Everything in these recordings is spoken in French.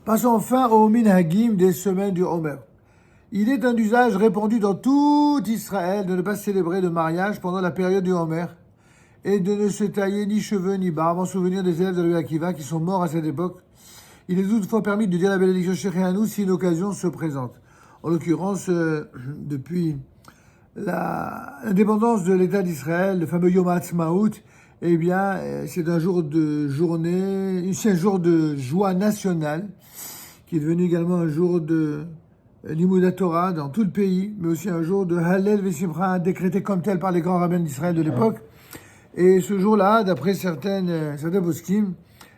Passons enfin au minhagim des semaines du Homer. Il est un usage répandu dans tout Israël de ne pas célébrer de mariage pendant la période du Homer et de ne se tailler ni cheveux ni barbe en souvenir des élèves de Rabbi Akiva qui sont morts à cette époque. Il est toutefois permis de dire la bénédiction Shecheanu si une occasion se présente. En l'occurrence, depuis l'indépendance de l'État d'Israël, le fameux Yom HaAtzmaut, eh bien, c'est un jour de journée, c'est un jour de joie nationale, qui est devenu également un jour de Limud Torah dans tout le pays, mais aussi un jour de Hallel Vesimcha, décrété comme tel par les grands rabbins d'Israël de l'époque. Et ce jour-là, d'après certains poskim,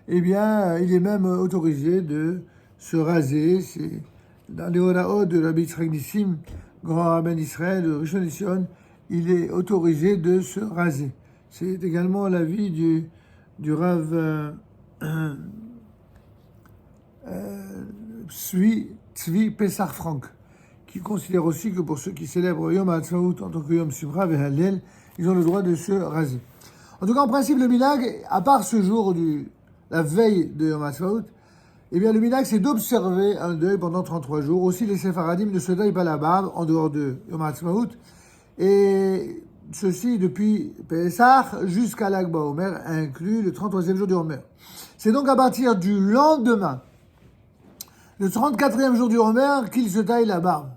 eh bien, il est même autorisé de se raser. C'est dans les Horaot de Rabbi Yitzhak Nissim, grand rabbin d'Israël, de Rishon LeZion, il est autorisé de se raser. C'est également l'avis du Rav Tzvi Pessar Frank, qui considère aussi que pour ceux qui célèbrent Yom HaAtzmaut en tant que Yom Simcha et Hallel, ils ont le droit de se raser. En tout cas, en principe, le minhag, à part ce jour la veille de Yom HaAtzmaut, eh bien, le minhag, c'est d'observer un deuil pendant 33 jours. Aussi, les séfaradim ne se taillent pas la barbe en dehors de Yom HaAtzmaut. Et ceci depuis Pessah jusqu'à l'Ag BaOmer, inclus le 33e jour du Homer. C'est donc à partir du lendemain, le 34e jour du Homer, qu'ils se taillent la barbe.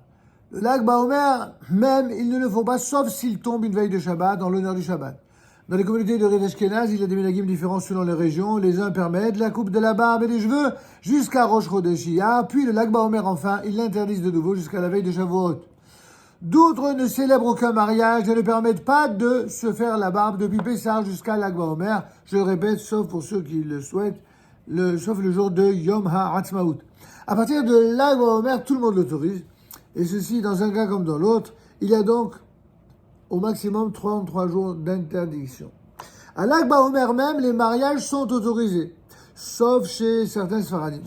Le Lag BaOmer, même, ils ne le font pas, sauf s'il tombe une veille de Shabbat, en l'honneur du Shabbat. Dans les communautés de Red Ashkenaz, il y a des minhagim différents selon les régions. Les uns permettent la coupe de la barbe et des cheveux jusqu'à Rosh Chodesh Iyar, puis le Lag BaOmer, enfin, ils l'interdisent de nouveau jusqu'à la veille de Shavuot. D'autres ne célèbrent aucun mariage et ne permettent pas de se faire la barbe depuis Pessah jusqu'à Lag BaOmer. Je le répète, sauf pour ceux qui le souhaitent, sauf le jour de Yom HaAtzmaut. À partir de Lag BaOmer, tout le monde l'autorise. Et ceci, dans un cas comme dans l'autre, il y a donc au maximum 33 jours d'interdiction. À Lag BaOmer même, les mariages sont autorisés, sauf chez certains Sfaradim.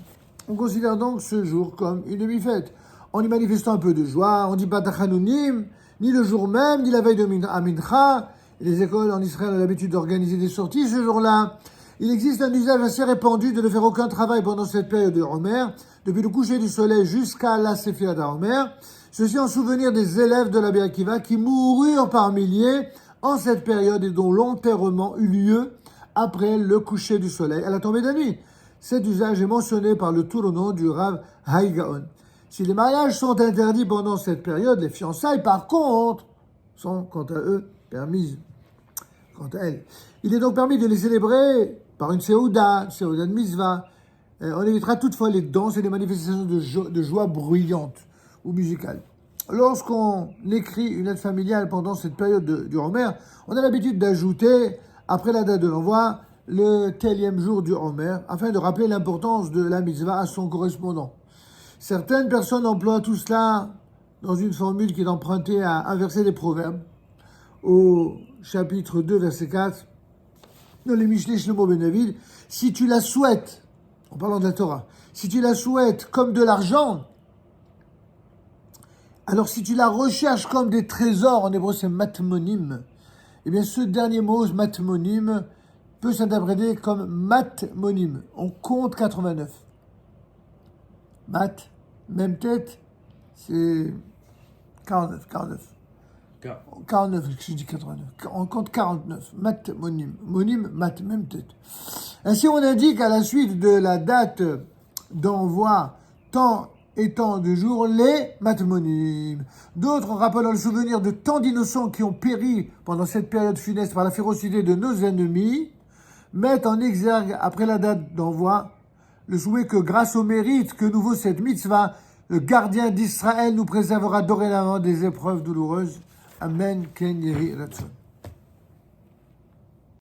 On considère donc ce jour comme une demi-fête. En y manifestant un peu de joie, on dit pas Tachanounim, ni le jour même, ni la veille de Mincha. Les écoles en Israël ont l'habitude d'organiser des sorties ce jour-là. Il existe un usage assez répandu de ne faire aucun travail pendant cette période de Homer, depuis le coucher du soleil jusqu'à la Sefirat HaOmer. Ceci en souvenir des élèves de Rabbi Akiva qui moururent par milliers en cette période et dont l'enterrement eut lieu après le coucher du soleil à la tombée de la nuit. Cet usage est mentionné par le Touronon du Rav Haï Gaon. Si les mariages sont interdits pendant cette période, les fiançailles, par contre, sont, quant à eux, permises. Quant à elles. Il est donc permis de les célébrer par une séouda de mitzvah. On évitera toutefois les danses et les manifestations de joie bruyantes ou musicales. Lorsqu'on écrit une lettre familiale pendant cette période du Homer, on a l'habitude d'ajouter, après la date de l'envoi, le telième jour du Homer, afin de rappeler l'importance de la mitzvah à son correspondant. Certaines personnes emploient tout cela dans une formule qui est empruntée à un verset des Proverbes, au chapitre 2, verset 4, dans les Mishlei Shlomo ben David, si tu la souhaites, en parlant de la Torah, si tu la souhaites comme de l'argent, alors si tu la recherches comme des trésors, en hébreu c'est matmonim, eh bien ce dernier mot, matmonim, peut s'interpréter comme matmonim. On compte 89. Mat, même tête, c'est 49. 49, je dis 89. On compte 49. Mat, monim. Monim, mat, même tête. Ainsi, on indique à la suite de la date d'envoi, temps et temps de jour, les matmonim. D'autres, rappelant le souvenir de tant d'innocents qui ont péri pendant cette période funeste par la férocité de nos ennemis, mettent en exergue, après la date d'envoi, le souhait que grâce au mérite que nous vaut cette mitzvah, le gardien d'Israël nous préservera dorénavant des épreuves douloureuses. Amen. Ken Yehi Ratzon.